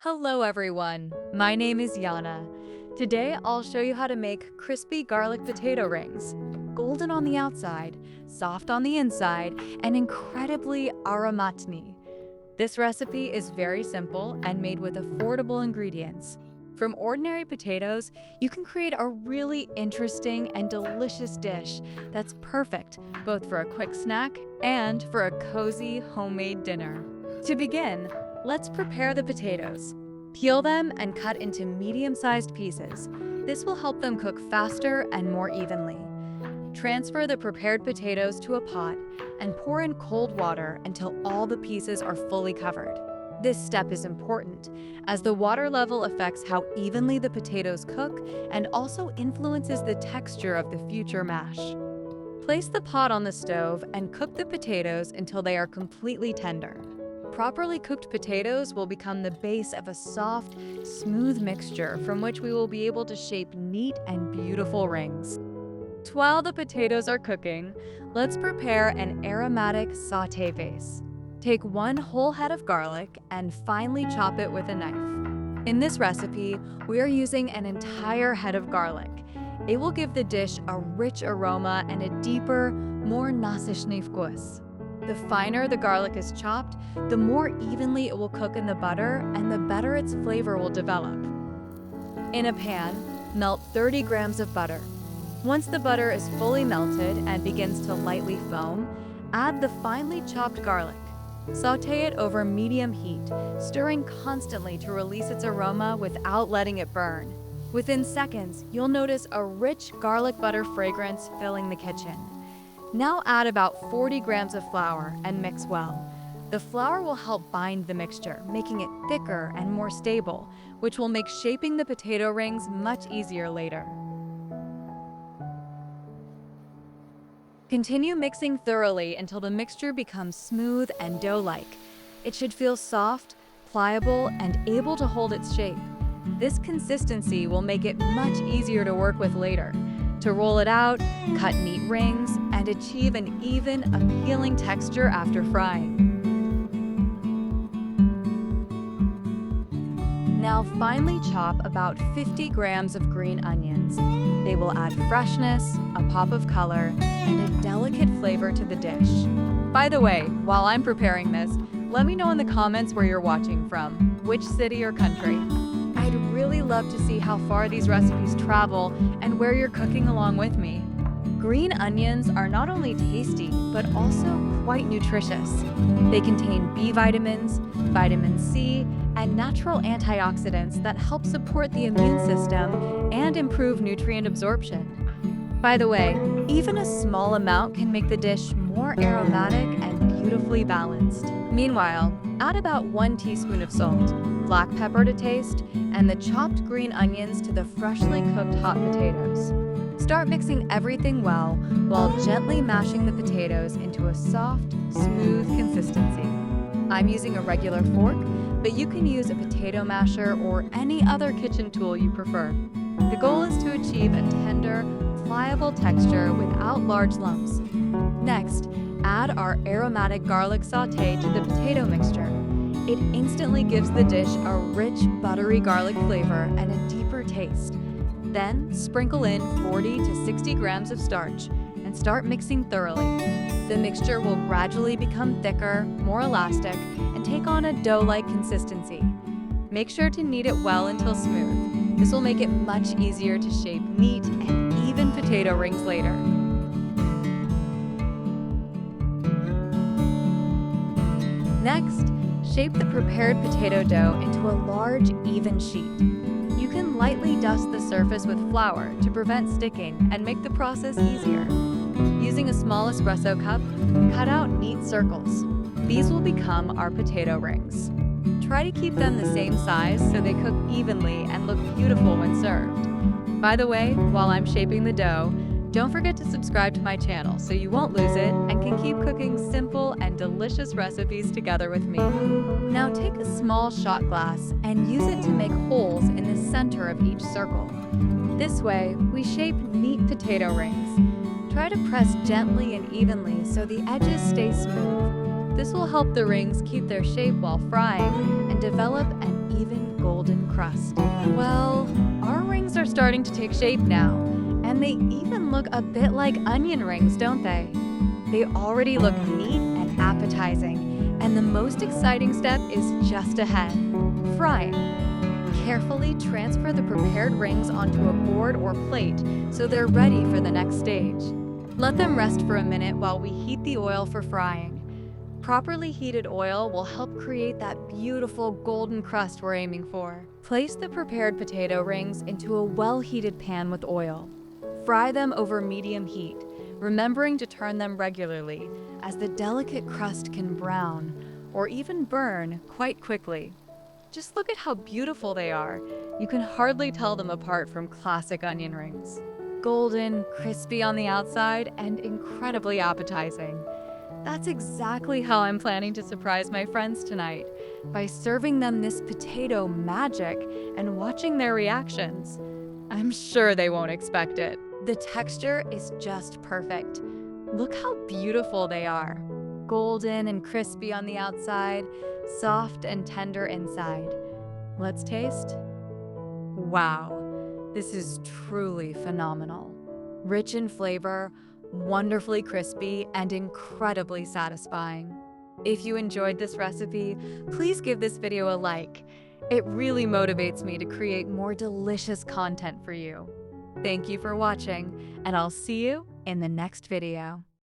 Hello everyone, my name is Jana. Today I'll show you how to make crispy garlic potato rings. Golden on the outside, soft on the inside, and incredibly aromatny. This recipe is very simple and made with affordable ingredients. From ordinary potatoes, you can create a really interesting and delicious dish that's perfect both for a quick snack and for a cozy homemade dinner. To begin, let's prepare the potatoes. Peel them and cut into medium-sized pieces. This will help them cook faster and more evenly. Transfer the prepared potatoes to a pot and pour in cold water until all the pieces are fully covered. This step is important, as the water level affects how evenly the potatoes cook and also influences the texture of the future mash. Place the pot on the stove and cook the potatoes until they are completely tender. Properly cooked potatoes will become the base of a soft, smooth mixture from which we will be able to shape neat and beautiful rings. While the potatoes are cooking, let's prepare an aromatic sauté base. Take one whole head of garlic and finely chop it with a knife. In this recipe, we are using an entire head of garlic. It will give the dish a rich aroma and a deeper, more nasishny vkus. The finer the garlic is chopped, the more evenly it will cook in the butter and the better its flavor will develop. In a pan, melt 30 grams of butter. Once the butter is fully melted and begins to lightly foam, add the finely chopped garlic. Sauté it over medium heat, stirring constantly to release its aroma without letting it burn. Within seconds, you'll notice a rich garlic butter fragrance filling the kitchen. Now add about 40 grams of flour and mix well. The flour will help bind the mixture, making it thicker and more stable, which will make shaping the potato rings much easier later. Continue mixing thoroughly until the mixture becomes smooth and dough-like. It should feel soft, pliable, and able to hold its shape. This consistency will make it much easier to work with later. To roll it out, cut neat rings, and achieve an even, appealing texture after frying. Now finely chop about 50 grams of green onions. They will add freshness, a pop of color, and a delicate flavor to the dish. By the way, while I'm preparing this, let me know in the comments where you're watching from, which city or country. I'd really love to see how far these recipes travel and where you're cooking along with me. Green onions are not only tasty, but also quite nutritious. They contain B vitamins, vitamin C, and natural antioxidants that help support the immune system and improve nutrient absorption. By the way, even a small amount can make the dish more aromatic and beautifully balanced. Meanwhile, add about 1 teaspoon of salt, black pepper to taste, and the chopped green onions to the freshly cooked hot potatoes. Start mixing everything well while gently mashing the potatoes into a soft, smooth consistency. I'm using a regular fork, but you can use a potato masher or any other kitchen tool you prefer. The goal is to achieve a tender, pliable texture without large lumps. Next, add our aromatic garlic sauté to the potato mixture. It instantly gives the dish a rich, buttery garlic flavor and a deeper taste. Then, sprinkle in 40 to 60 grams of starch and start mixing thoroughly. The mixture will gradually become thicker, more elastic, and take on a dough-like consistency. Make sure to knead it well until smooth. This will make it much easier to shape neat and even potato rings later. Next, shape the prepared potato dough into a large, even sheet. You can lightly dust the surface with flour to prevent sticking and make the process easier. Using a small espresso cup, cut out neat circles. These will become our potato rings. Try to keep them the same size so they cook evenly and look beautiful when served. By the way, while I'm shaping the dough, don't forget to subscribe to my channel so you won't lose it and can keep cooking simple and delicious recipes together with me. Now take a small shot glass and use it to make holes in the center of each circle. This way, we shape neat potato rings. Try to press gently and evenly so the edges stay smooth. This will help the rings keep their shape while frying and develop an even crust. Well, our rings are starting to take shape now, and they even look a bit like onion rings, don't they? They already look neat and appetizing, and the most exciting step is just ahead: frying. Carefully transfer the prepared rings onto a board or plate so they're ready for the next stage. Let them rest for a minute while we heat the oil for frying. Properly heated oil will help create that beautiful golden crust we're aiming for. Place the prepared potato rings into a well-heated pan with oil. Fry them over medium heat, remembering to turn them regularly, as the delicate crust can brown or even burn quite quickly. Just look at how beautiful they are. You can hardly tell them apart from classic onion rings. Golden, crispy on the outside, and incredibly appetizing. That's exactly how I'm planning to surprise my friends tonight, by serving them this potato magic and watching their reactions. I'm sure they won't expect it. The texture is just perfect. Look how beautiful they are. Golden and crispy on the outside, soft and tender inside. Let's taste. Wow, this is truly phenomenal. Rich in flavor, wonderfully crispy, and incredibly satisfying. If you enjoyed this recipe, please give this video a like. It really motivates me to create more delicious content for you. Thank you for watching, and I'll see you in the next video.